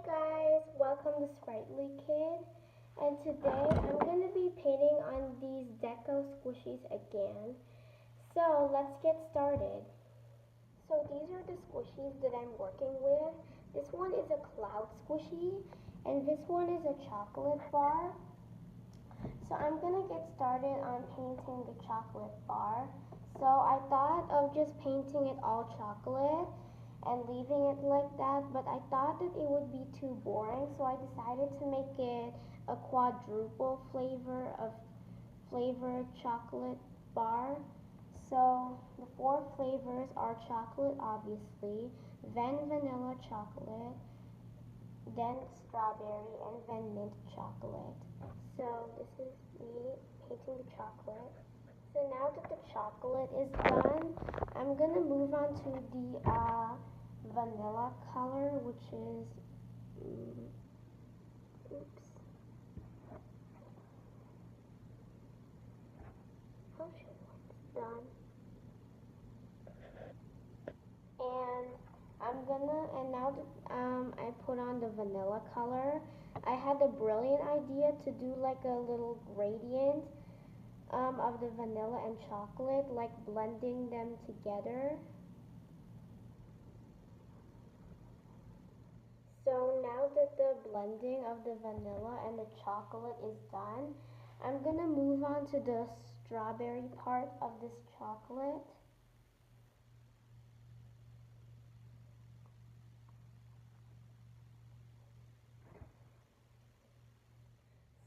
Guys, welcome to Sprightly Kid, and today I'm going to be painting on these deco squishies again. So let's get started. So these are the squishies that I'm working with. This one is a cloud squishy and this one is a chocolate bar. So I'm going to get started on painting the chocolate bar. So I thought of just painting it all chocolate and leaving it like that, but I thought that it would be too boring, so I decided to make it a quadruple flavored chocolate bar. So the 4 flavors are chocolate, obviously, then vanilla chocolate, then strawberry, and then mint chocolate. So this is me painting the chocolate. So now that the chocolate is done, I'm gonna move on to the vanilla color, which is done. And now that I put on the vanilla color, I had the brilliant idea to do like a little gradient of the vanilla and chocolate, like blending them together. So now that the blending of the vanilla and the chocolate is done, I'm gonna move on to the strawberry part of this chocolate.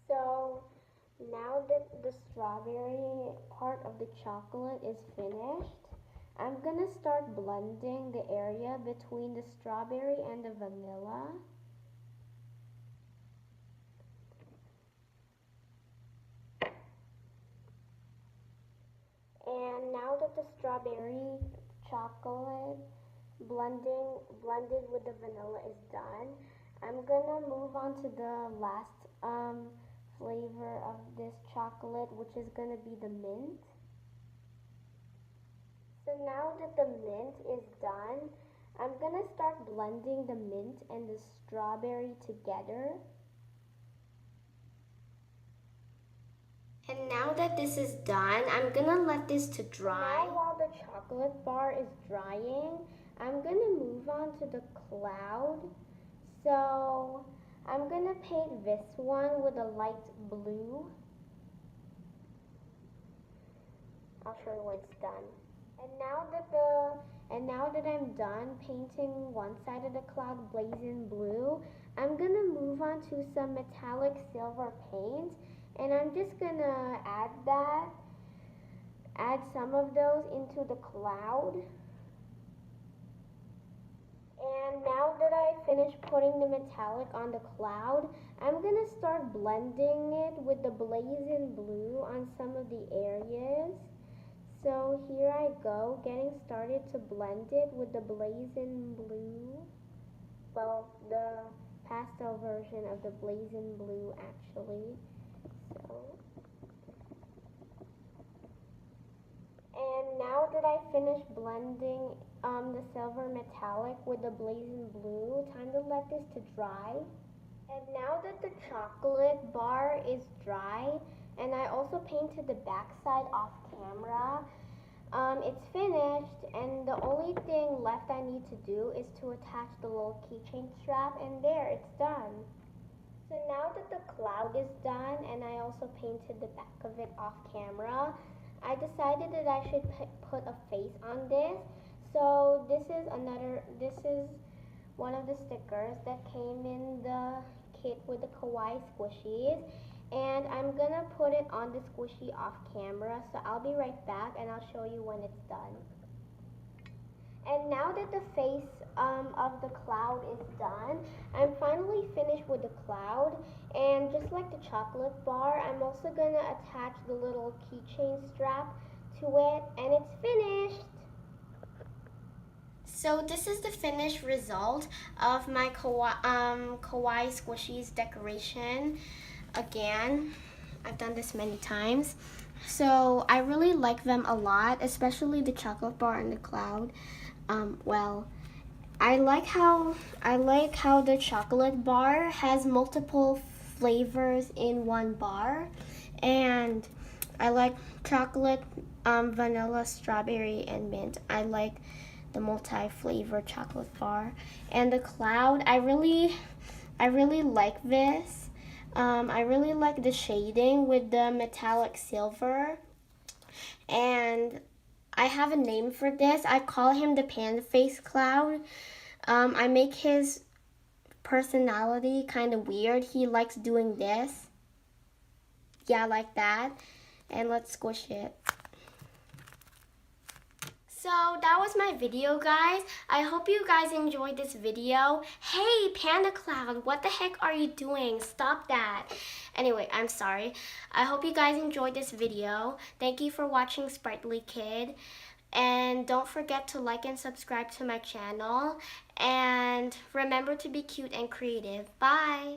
So now that the strawberry part of the chocolate is finished, I'm gonna start blending the area between the strawberry and the vanilla. And now that the strawberry chocolate blended with the vanilla is done, I'm gonna move on to the last flavor of this chocolate, which is gonna be the mint. So now that the mint is done, I'm gonna start blending the mint and the strawberry together. And now that this is done, I'm gonna let this to dry. Now while the chocolate bar is drying, I'm gonna move on to the cloud. So I'm gonna paint this one with a light blue. I'll show you when it's done. And now that I'm done painting one side of the cloud blazing blue, I'm gonna move on to some metallic silver paint, and I'm just gonna add some of those into the cloud. And now that I finished putting the metallic on the cloud, I'm gonna start blending it with the blazing blue on some of the areas. So here I go, getting started to blend it with the blazing blue. Well, the pastel version of the blazing blue, actually. And now that I finished blending the silver metallic with the blazing blue, time to let this to dry. And now that the chocolate bar is dry, and I also painted the backside off camera, it's finished, and the only thing left I need to do is to attach the little keychain strap, and there, it's done. So now that the cloud is done, and I also painted the back of it off camera, I decided that I should put a face on this. So this is one of the stickers that came in the kit with the kawaii squishies, and I'm gonna put it on the squishy off camera, so I'll be right back and I'll show you when it's done. And now that the face of the cloud is done, I'm finally finished with the cloud, and just like the chocolate bar, I'm also gonna attach the little keychain strap to it, and it's finished. So this is the finished result of my kawaii squishies decoration. Again, I've done this many times. So I really like them a lot, especially the chocolate bar and the cloud. Well, I like how the chocolate bar has multiple flavors in one bar, and I like chocolate, vanilla, strawberry, and mint. I like the multi-flavored chocolate bar, and the cloud. I really like this. I really like the shading with the metallic silver, and I have a name for this. I call him the panda face cloud. I make his personality kind of weird. He likes doing this. Yeah, like that. And let's squish it. So that was my video, guys. I hope you guys enjoyed this video. Hey, Panda Cloud, what the heck are you doing? Stop that. Anyway, I'm sorry. I hope you guys enjoyed this video. Thank you for watching Sprightly Kid. And don't forget to like and subscribe to my channel. And remember to be cute and creative. Bye.